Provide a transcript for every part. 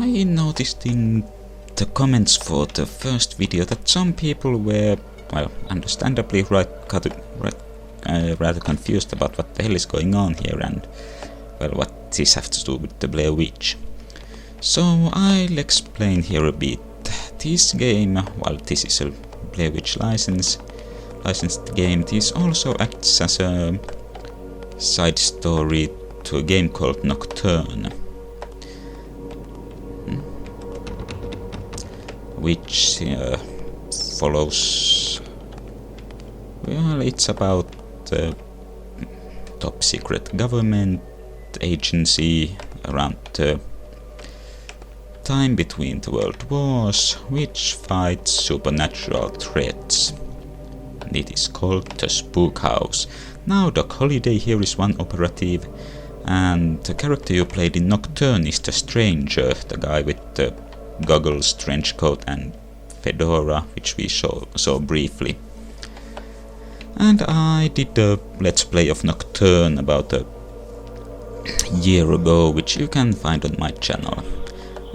I noticed in the comments for the first video that some people were, well, understandably rather confused about what the hell is going on here and, well, what this has to do with the Blair Witch. So I'll explain here a bit. This game, well, this is a Blair Witch licensed game. This also acts as a side story to a game called Nocturne, which follows, well, it's about a top secret government agency around the time between the world wars, which fights supernatural threats. And it is called the Spookhouse. Now Doc Holliday here is one operative, and the character you played in Nocturne is the Stranger, the guy with the goggles, trench coat and fedora, which we saw briefly. And I did a Let's Play of Nocturne about a year ago, which you can find on my channel.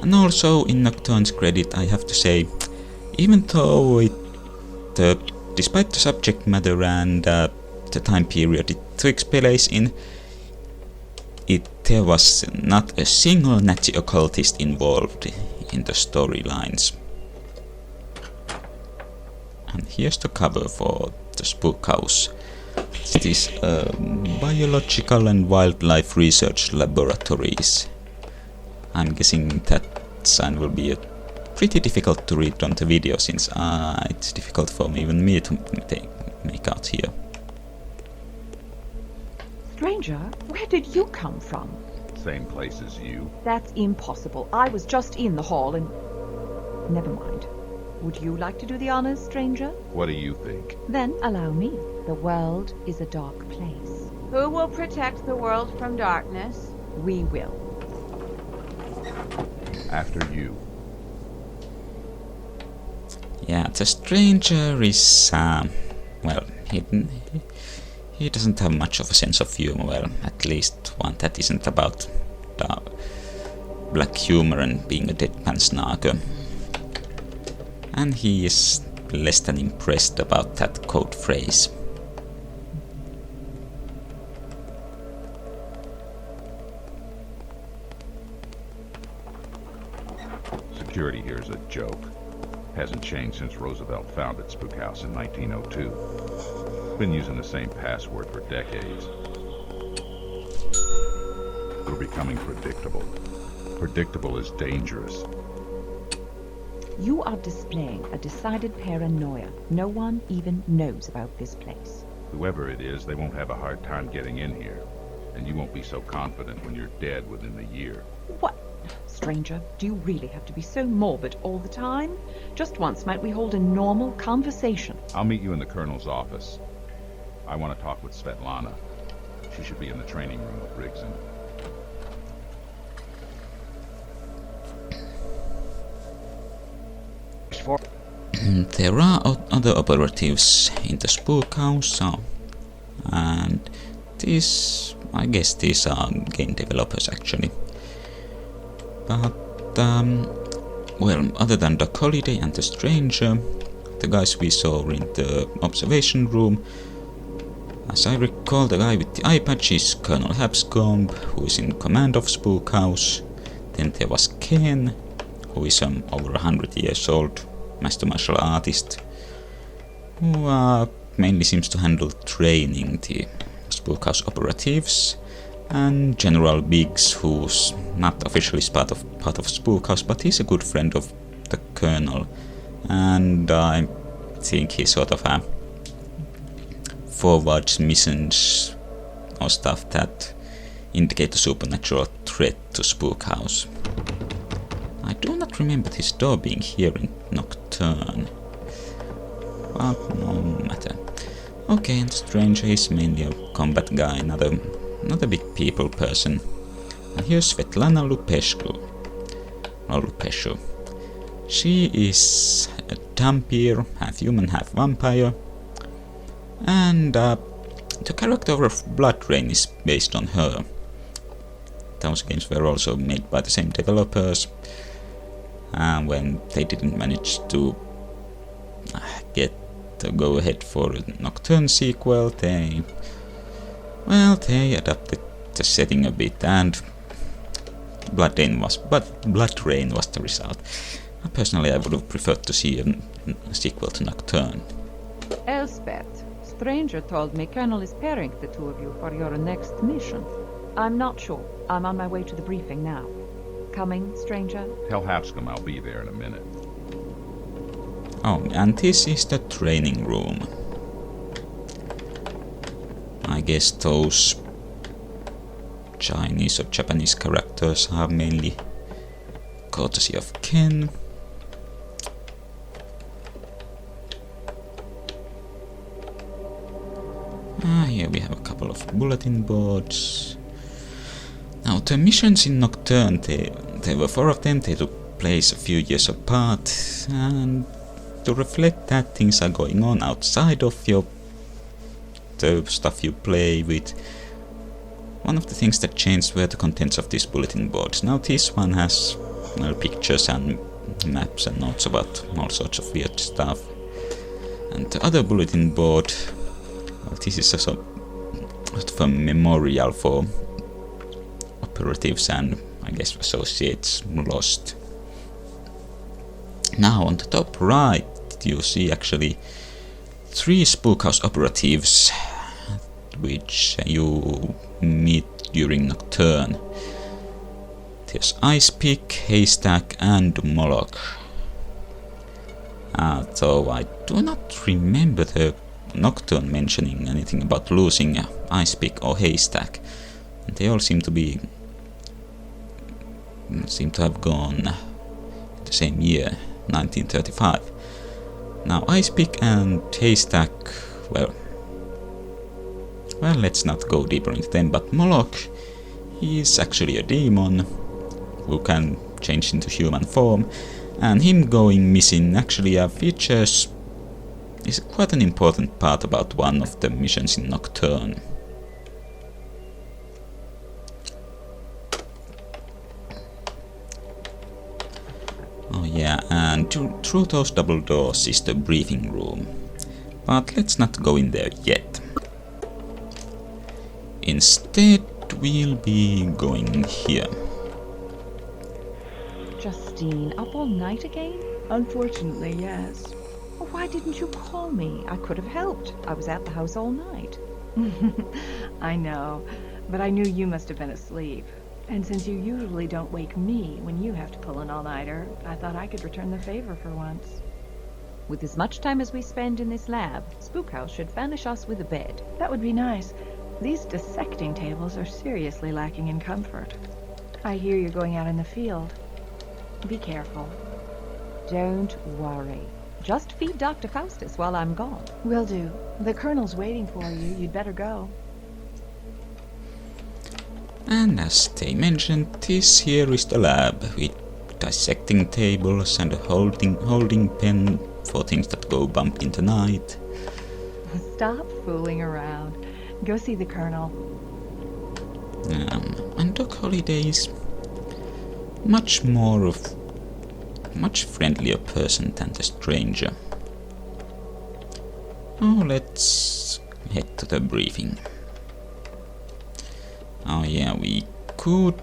And also in Nocturne's credit I have to say, even though despite the subject matter and the time period it takes place in, there was not a single natty occultist involved in the storylines. And here's the cover for the Spookhouse. It is biological and wildlife research laboratories. I'm guessing that sign will be pretty difficult to read on the video, since it's difficult for even me to make out here. Stranger, where did you come from? Same place as you. That's impossible. I was just in the hall and... Never mind. Would you like to do the honors, stranger? What do you think? Then allow me. The world is a dark place. Who will protect the world from darkness? We will. After you. Yeah, the Stranger is, well, he doesn't have much of a sense of humor, well, at least one that isn't about black humor and being a deadpan snarker. And he is less than impressed about that code phrase. Security here is a joke. Hasn't changed since Roosevelt founded Spookhouse in 1902. Been using the same password for decades. We're becoming predictable. Predictable is dangerous. You are displaying a decided paranoia. No one even knows about this place. Whoever it is, they won't have a hard time getting in here. And you won't be so confident when you're dead within a year. What? Stranger, do you really have to be so morbid all the time? Just once might we hold a normal conversation? I'll meet you in the Colonel's office. I want to talk with Svetlana. She should be in the training room with Rigson. There are other operatives in the Spookhouse, and I guess these are game developers actually. But, well, other than Doc Holliday and the Stranger, the guys we saw in the observation room, as I recall, the guy with the eye patch is Colonel Habscomb, who is in command of Spookhouse. Then there was Ken, who is over 100 years old master martial artist, who mainly seems to handle training the Spookhouse operatives, and General Biggs, who's not officially part of Spookhouse, but he's a good friend of the Colonel, and I think he sort of forwards missions or stuff that indicate a supernatural threat to Spookhouse. I do not remember his door being here in Nocturne, but no matter. Okay, and the Stranger is mainly a combat guy, not a big people person. And here's Svetlana Lupescu. She is a vampire, half human, half vampire, and the character of Blood Rain is based on her. Those games were also made by the same developers, And when they didn't manage to get the go-ahead for a Nocturne sequel, they adapted the setting a bit, and Blood Rain was the result. Personally, I would have preferred to see a sequel to Nocturne. Elspeth, Stranger told me Colonel is pairing the two of you for your next mission. I'm not sure. I'm on my way to the briefing now. Coming, Stranger? Tell Hapscom I'll be there in a minute. Oh, and this is the training room. I guess those Chinese or Japanese characters are mainly courtesy of Ken. Here we have a couple of bulletin boards. Now the missions in Nocturne, there were 4 of them, they took place a few years apart, and to reflect that things are going on outside of the stuff you play with. One of the things that changed were the contents of these bulletin boards. Now this one has pictures and maps and notes about all sorts of weird stuff. And the other bulletin board, this is a sort of a memorial for operatives and I guess associates lost. Now on the top right you see actually 3 Spookhouse operatives which you meet during Nocturne. There's Icepick, Haystack and Moloch. Though I do not remember the Nocturne mentioning anything about losing Icepick or Haystack. They all seem to have gone the same year, 1935. Now Icepick and Haystack, well, let's not go deeper into them, but Moloch, he is actually a demon who can change into human form, and him going missing actually features is quite an important part about one of the missions in Nocturne. Oh yeah, and through those double doors is the briefing room. But let's not go in there yet. Instead, we'll be going here. Justine, up all night again? Unfortunately, yes. Well, why didn't you call me? I could have helped. I was at the house all night. I know, but I knew you must have been asleep. And since you usually don't wake me when you have to pull an all-nighter, I thought I could return the favor for once. With as much time as we spend in this lab, Spookhouse should furnish us with a bed. That would be nice. These dissecting tables are seriously lacking in comfort. I hear you're going out in the field. Be careful. Don't worry. Just feed Dr. Faustus while I'm gone. Will do. The Colonel's waiting for you. You'd better go. And as they mentioned, this here is the lab with dissecting tables and a holding pen for things that go bump in the night. Stop fooling around. Go see the Colonel. And Doc Holliday is much friendlier person than the Stranger. Oh, let's head to the briefing. Oh yeah, we could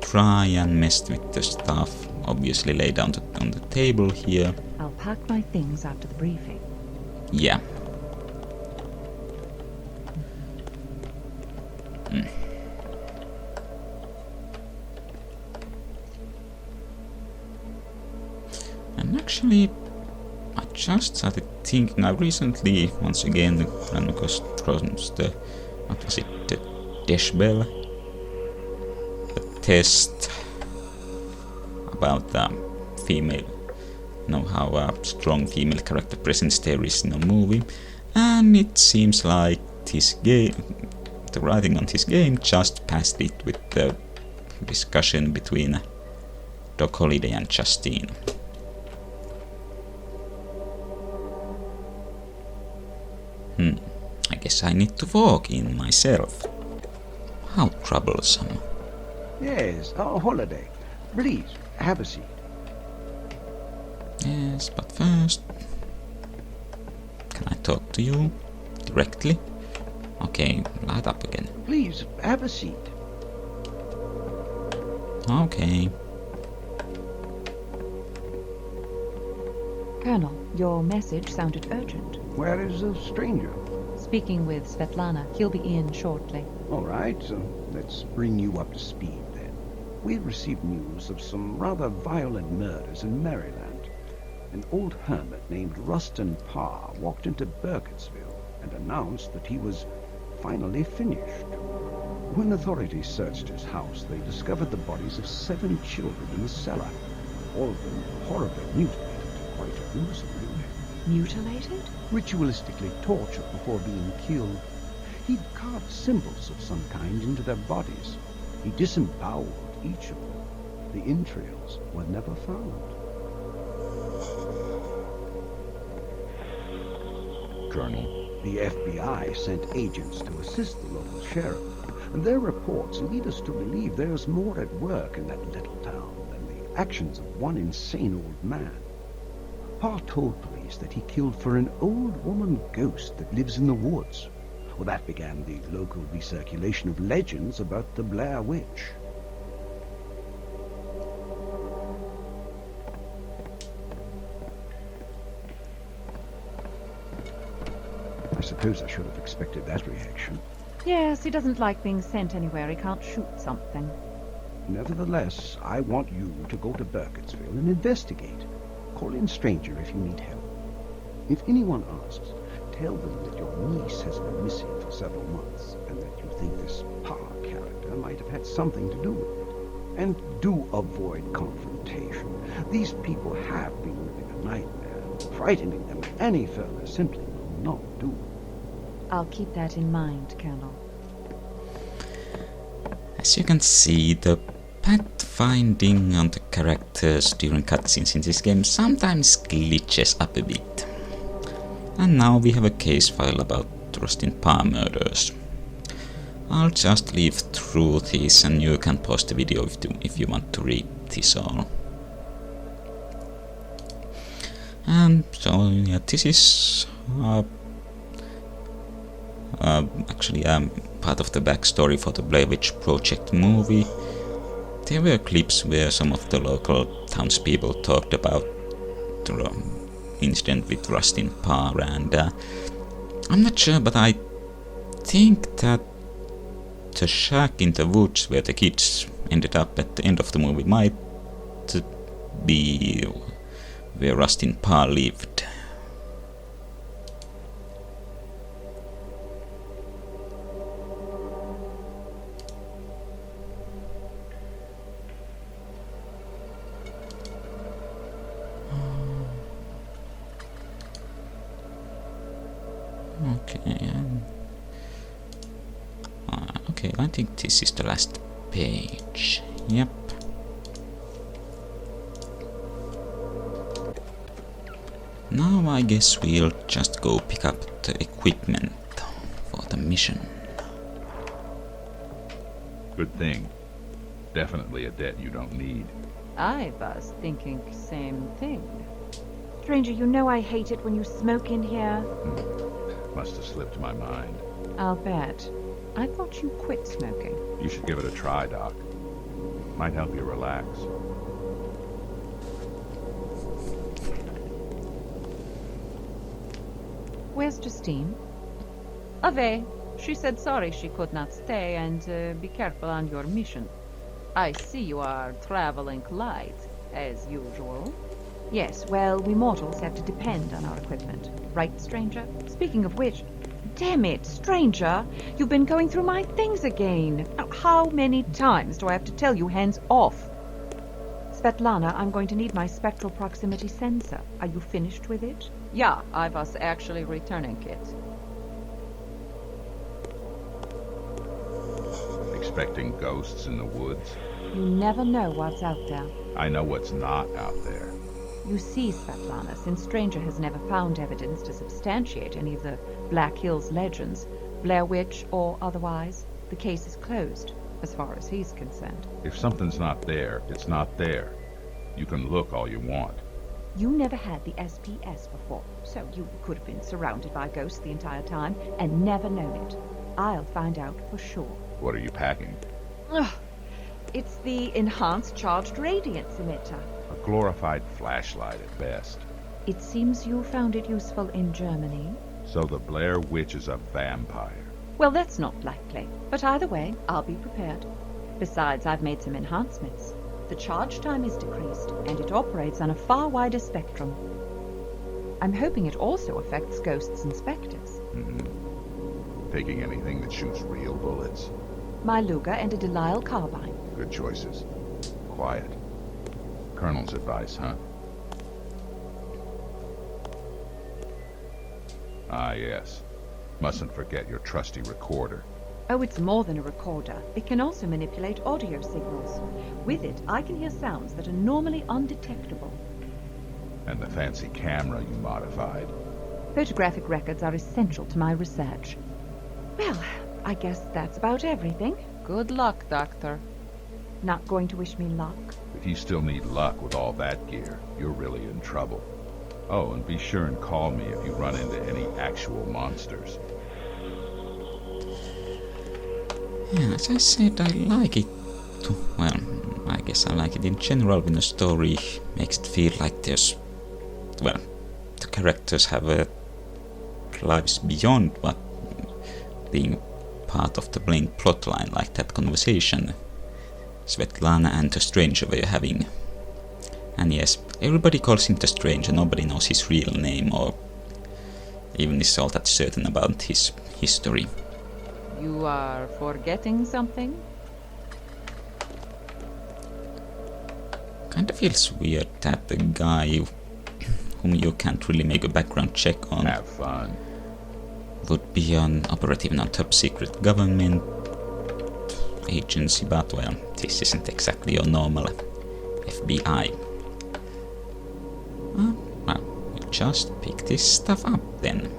try and mess with the stuff, obviously lay down on the table here. I'll pack my things after the briefing. Yeah. And actually, I just started thinking, I recently, once again, ran across the, what was it, the Deschbell, the test about female, how a strong female character presence there is in a movie, and it seems like this game, the writing on this game just passed it with the discussion between Doc Holliday and Justine. I guess I need to walk in myself. How troublesome. Yes, Holiday. Please, have a seat. Yes, but first... Can I talk to you? Directly? Okay, light up again. Please, have a seat. Okay. Colonel, your message sounded urgent. Where is the stranger? Speaking with Svetlana. He'll be in shortly. All right, let's bring you up to speed then. We've received news of some rather violent murders in Maryland. An old hermit named Rustin Parr walked into Burkittsville and announced that he was finally finished. When authorities searched his house, they discovered the bodies of 7 children in the cellar, all of them horribly mutilated, quite gruesomely. Mutilated? Ritualistically tortured before being killed. He'd carved symbols of some kind into their bodies. He disemboweled each of them. The entrails were never found. Colonel, The FBI sent agents to assist the local sheriff, and their reports lead us to believe there's more at work in that little town than the actions of one insane old man. Parr told police that he killed for an old woman ghost that lives in the woods. Well, that began the local recirculation of legends about the Blair Witch. I suppose I should have expected that reaction. Yes, he doesn't like being sent anywhere he can't shoot something. Nevertheless, I want you to go to Burkittsville and investigate. Call in stranger if you need help. If anyone asks, tell them that your niece has been missing for several months and that you think this Parr character might have had something to do with it. And do avoid confrontation. These people have been living a nightmare. Frightening them any further simply will not do. I'll keep that in mind, Colonel. As you can see, the pathfinding on the characters during cutscenes in this game sometimes glitches up a bit. And now we have a case file about Rustin Parr murders. I'll just leave through this and you can pause the video if you want to read this all. And so yeah, this is actually part of the backstory for the Blair Witch Project movie. There were clips where some of the local townspeople talked about the incident with Rustin Parr, and I'm not sure, but I think that the shack in the woods where the kids ended up at the end of the movie might be where Rustin Parr lived. Okay, I think this is the last page. Yep. Now I guess we'll just go pick up the equipment for the mission. good thing. Definitely a debt you don't need. I was thinking same thing. Stranger, you know I hate it when you smoke in here. Must have slipped my mind. I'll bet. I thought you quit smoking. You should give it a try, Doc. Might help you relax. Where's Justine? Away. She said sorry she could not stay and be careful on your mission. I see you are traveling light, as usual. Yes, well, we mortals have to depend on our equipment. Right, stranger? Speaking of which, damn it, stranger! You've been going through my things again. Now, how many times do I have to tell you hands off? Svetlana, I'm going to need my spectral proximity sensor. Are you finished with it? Yeah, I was actually returning it. Expecting ghosts in the woods? You never know what's out there. I know what's not out there. You see, Svetlana, since Stranger has never found evidence to substantiate any of the Black Hills legends, Blair Witch or otherwise, the case is closed, as far as he's concerned. If something's not there, it's not there. You can look all you want. You never had the SPS before, so you could have been surrounded by ghosts the entire time and never known it. I'll find out for sure. What are you packing? Ugh. It's the Enhanced Charged Radiance Emitter. A glorified flashlight at best. It seems you found it useful in Germany. So the Blair Witch is a vampire. Well, that's not likely. But either way, I'll be prepared. Besides, I've made some enhancements. The charge time is decreased, and it operates on a far wider spectrum. I'm hoping it also affects ghosts and specters. Taking anything that shoots real bullets. My Luger and a Delisle carbine. Good choices. Quiet. Colonel's advice, huh? Ah, yes. Mustn't forget your trusty recorder. Oh, it's more than a recorder. It can also manipulate audio signals. With it, I can hear sounds that are normally undetectable. And the fancy camera you modified. Photographic records are essential to my research. Well, I guess that's about everything. Good luck, Doctor. Not going to wish me luck? If you still need luck with all that gear, you're really in trouble. Oh, and be sure and call me if you run into any actual monsters. Yeah, as I said, I like it. Well, I guess I like it in general when the story makes it feel like there's... Well, the characters have lives beyond what being part of the main plotline, like that conversation Svetlana and the stranger were having. And yes, everybody calls him the stranger, nobody knows his real name or even is all that certain about his history. You are forgetting something? Kinda feels weird that the guy whom you can't really make a background check on Have fun. would be an operative in a top secret government agency, but well, this isn't exactly your normal FBI. Well, we'll just pick this stuff up then.